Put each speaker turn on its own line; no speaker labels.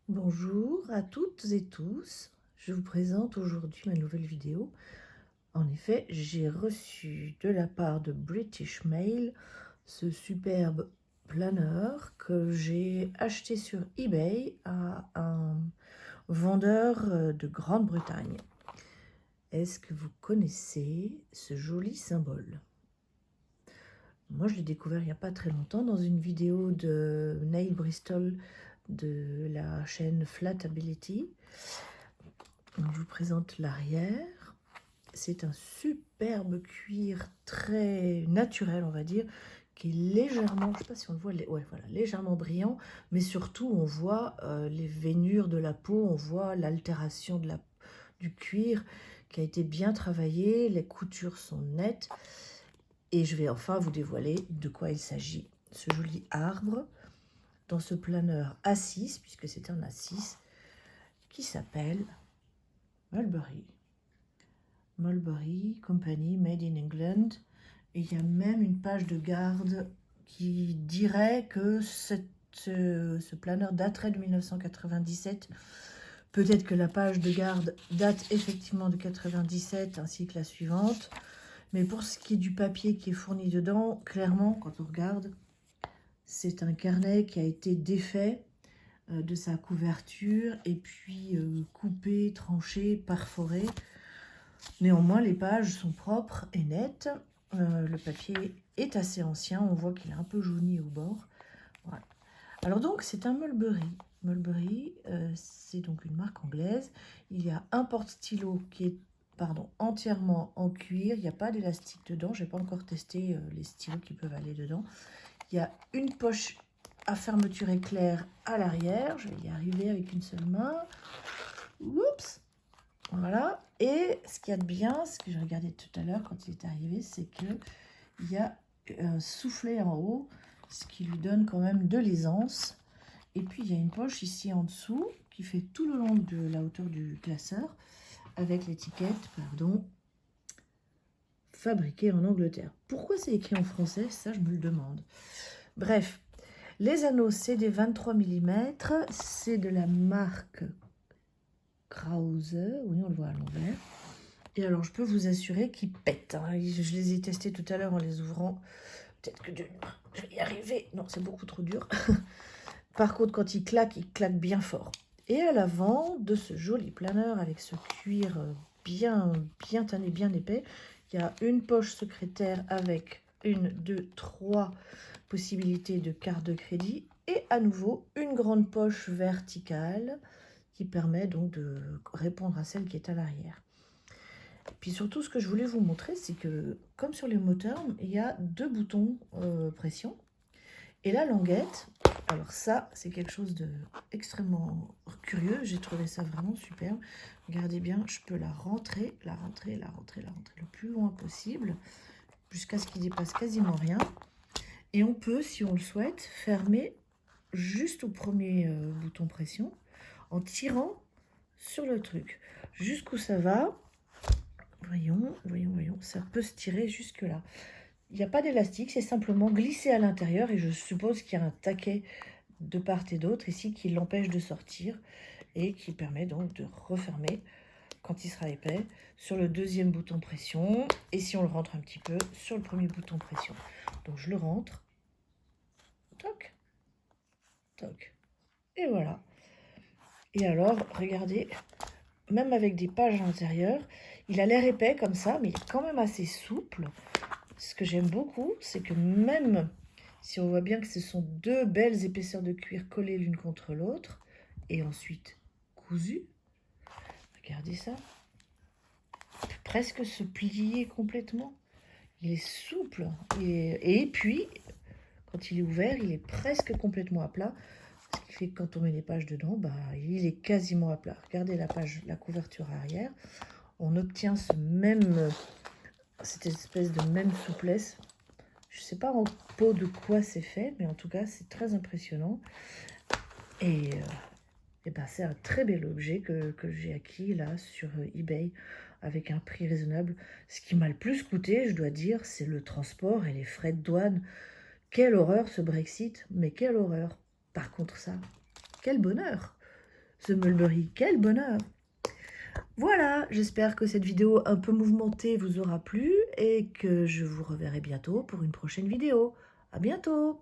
Bonjour à toutes et tous, je vous présente aujourd'hui ma nouvelle vidéo. En effet, j'ai reçu de la part de British Mail ce superbe planeur que j'ai acheté sur eBay à un vendeur de Grande-Bretagne. Est-ce que vous connaissez ce joli symbole? Moi, je l'ai découvert il n'y a pas très longtemps dans une vidéo de Neil Bristol de la chaîne Flatability. Donc, je vous présente l'arrière. C'est un superbe cuir très naturel, on va dire, qui est légèrement, je ne sais pas si on le voit, ouais, voilà, légèrement brillant, mais surtout on voit les veinures de la peau, on voit l'altération du cuir qui a été bien travaillé, les coutures sont nettes, et je vais enfin vous dévoiler de quoi il s'agit. Ce joli arbre dans ce planeur A6, puisque c'est un A6, qui s'appelle Mulberry. Mulberry Company, Made in England. Et il y a même une page de garde qui dirait que ce planeur daterait de 1997. Peut-être que la page de garde date effectivement de 97 ainsi que la suivante. Mais pour ce qui est du papier qui est fourni dedans, clairement, quand on regarde, c'est un carnet qui a été défait de sa couverture et puis coupé, tranché, perforé. Néanmoins, les pages sont propres et nettes. Le papier est assez ancien. On voit qu'il est un peu jauni au bord. Voilà. Alors donc, c'est un Mulberry. Mulberry, c'est donc une marque anglaise. Il y a un porte-stylo qui est entièrement en cuir. Il n'y a pas d'élastique dedans. Je n'ai pas encore testé les stylos qui peuvent aller dedans. Il y a une poche à fermeture éclair à l'arrière. Je vais y arriver avec une seule main. Oups! Voilà, et ce qu'il y a de bien, ce que j'ai regardé tout à l'heure quand il est arrivé, c'est qu'il y a un soufflet en haut, ce qui lui donne quand même de l'aisance. Et puis il y a une poche ici en dessous qui fait tout le long de la hauteur du classeur avec l'étiquette, pardon, fabriqué en Angleterre. Pourquoi c'est écrit en français? Ça, je me le demande. Bref, les anneaux, c'est des 23 mm, c'est de la marque Krause, oui, on le voit à l'envers. Et alors, je peux vous assurer qu'ils pètent. Hein. Je les ai testés tout à l'heure en les ouvrant. Peut-être que je vais y arriver. Non, c'est beaucoup trop dur. Par contre, quand il claque bien fort. Et à l'avant de ce joli planeur avec ce cuir bien tanné, bien épais, il y a une poche secrétaire avec 1, 2, 3 possibilités de carte de crédit. Et à nouveau, une grande poche verticale qui permet donc de répondre à celle qui est à l'arrière. Puis surtout, ce que je voulais vous montrer, c'est que, comme sur les moteurs, il y a 2 boutons pression. Et la languette, alors ça, c'est quelque chose d'extrêmement curieux. J'ai trouvé ça vraiment super. Regardez bien, je peux la rentrer le plus loin possible, jusqu'à ce qu'il dépasse quasiment rien. Et on peut, si on le souhaite, fermer juste au premier bouton pression, en tirant sur le truc. Jusqu'où ça va? Voyons, ça peut se tirer jusque là. Il n'y a pas d'élastique, c'est simplement glissé à l'intérieur et je suppose qu'il y a un taquet de part et d'autre ici qui l'empêche de sortir et qui permet donc de refermer quand il sera épais sur le deuxième bouton pression et si on le rentre un petit peu sur le premier bouton pression. Donc je le rentre, toc, toc, et voilà. Et alors, regardez, même avec des pages à l'intérieur, il a l'air épais comme ça, mais il est quand même assez souple. Ce que j'aime beaucoup, c'est que même si on voit bien que ce sont 2 belles épaisseurs de cuir collées l'une contre l'autre, et ensuite cousues, regardez ça, il peut presque se plier complètement. Il est souple, et puis, quand il est ouvert, il est presque complètement à plat, ce qui fait que quand on met les pages dedans, bah, il est quasiment à plat. Regardez la page, la couverture arrière, on obtient cette espèce de même souplesse. Je ne sais pas en peau de quoi c'est fait, mais en tout cas, c'est très impressionnant. Et ben, c'est un très bel objet que j'ai acquis là sur eBay avec un prix raisonnable. Ce qui m'a le plus coûté, je dois dire, c'est le transport et les frais de douane. Quelle horreur ce Brexit, mais quelle horreur. Par contre ça, quel bonheur. Charlotte Mulberry, quel bonheur! Voilà, j'espère que cette vidéo un peu mouvementée vous aura plu et que je vous reverrai bientôt pour une prochaine vidéo. À bientôt!